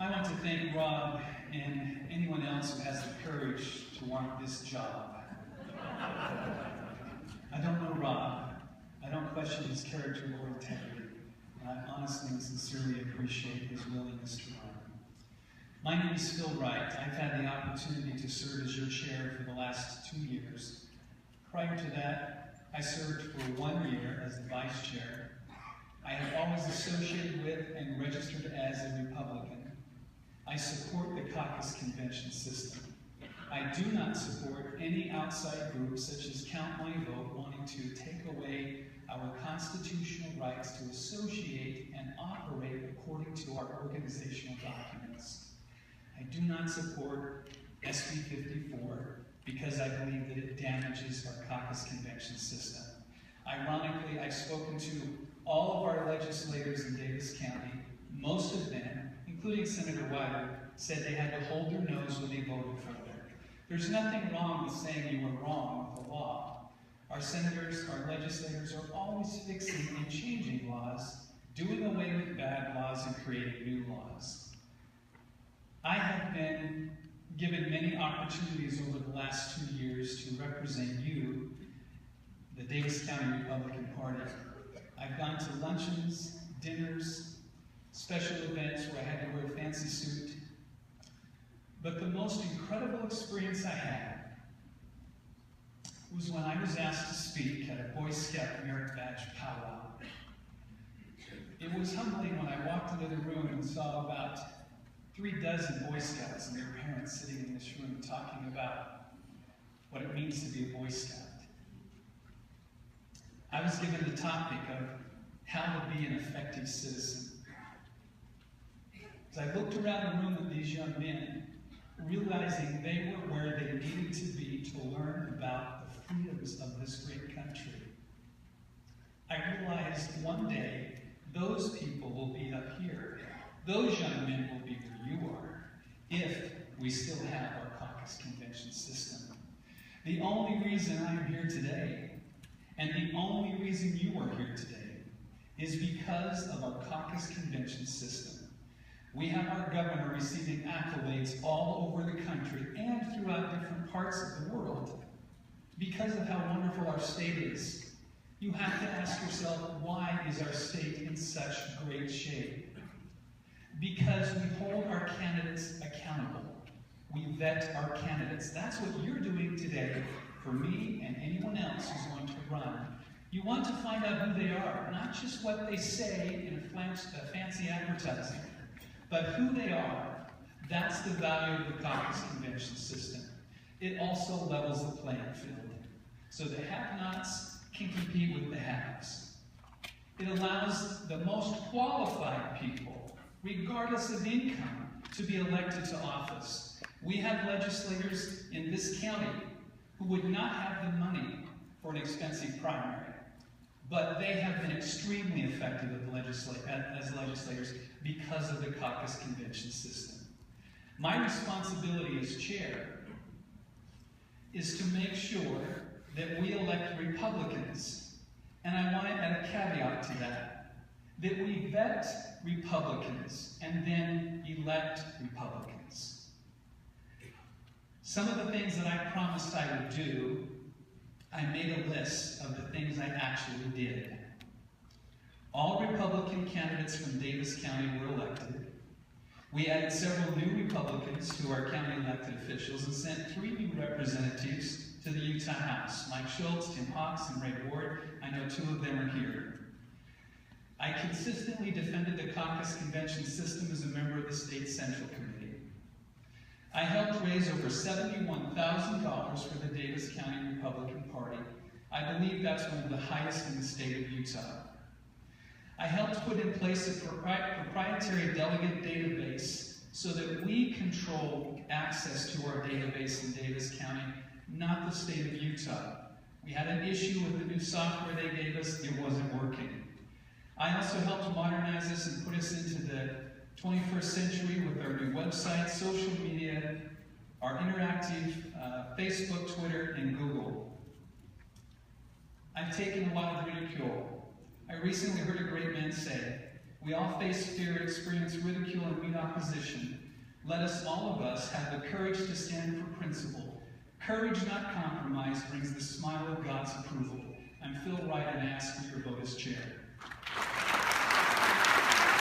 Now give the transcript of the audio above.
I want to thank Rob and anyone else who has the courage to want this job. I don't know Rob. I don't question his character or integrity, and I honestly and sincerely appreciate his willingness to run. My name is Phil Wright. I've had the opportunity to serve as your chair for the last 2 years. Prior to that, I served for 1 year as the vice chair. I have always associated with and registered as a Republican. I support the caucus convention system. I do not support any outside groups such as Count My Vote wanting to take away our constitutional rights to associate and operate according to our organizational documents. I do not support SB 54 because I believe that it damages our caucus convention system. Ironically, I've spoken to all of our legislators in Davis County. Most of them, including Senator Wright, said they had to hold their nose when they voted for it. There's nothing wrong with saying you were wrong with the law. Our senators, our legislators are always fixing and changing laws, doing away with bad laws and creating new laws. I have been given many opportunities over the last 2 years to represent you, the Davis County Republican Party. I've gone to luncheons, dinners, special events where I had to wear a fancy suit. But the most incredible experience I had was when I was asked to speak at a Boy Scout merit badge powwow. It was humbling when I walked into the room and saw about 3 dozen Boy Scouts and their parents sitting in this room talking about what it means to be a Boy Scout. I was given the topic of how to be an effective citizen. As I looked around the room at these young men, realizing they were where they needed to be to learn about the freedoms of this great country, I realized one day those people will be up here. Those young men will be where you are if we still have our caucus convention system. The only reason I'm here today, and the only reason you are here today, is because of our caucus convention system. We have our governor receiving accolades all over the country and throughout different parts of the world because of how wonderful our state is. You have to ask yourself, why is our state in such great shape? Because we hold our candidates accountable. We vet our candidates. That's what you're doing today for me and anyone else who's going to run. You want to find out who they are, not just what they say in a fancy advertising, but who they are. That's the value of the caucus convention system. It also levels the playing field, so the have-nots can compete with the haves. It allows the most qualified people, regardless of income, to be elected to office. We have legislators in this county who would not have the money for an expensive primary, but they have been extremely effective as legislators because of the caucus convention system. My responsibility as chair is to make sure that we elect Republicans, and I want to add a caveat to that we vet Republicans and then elect Republicans. Some of the things that I promised I would do, I made a list of the things I actually did. All Republican candidates from Davis County were elected. We added several new Republicans to our county elected officials and sent 3 new representatives to the Utah House: Mike Schultz, Tim Hawks, and Ray Ward. I know 2 of them are here. I consistently defended the caucus convention system as a member of the state central committee. I helped raise over $71,000 for the Davis County Republican Party. I believe that's one of the highest in the state of Utah. I helped put in place a proprietary delegate database so that we control access to our database in Davis County, not the state of Utah. We had an issue with the new software they gave us. It wasn't working. I also helped modernize us and put us into the 21st century with our new website, social media, our interactive Facebook, Twitter, and Google. I've taken a lot of ridicule. I recently heard a great man say, We all face fear, experience ridicule, and meet opposition. Let us, all of us, have the courage to stand for principle. Courage, not compromise, brings the smile of God's approval. I'm Phil Wright, and I ask for your vote as chair.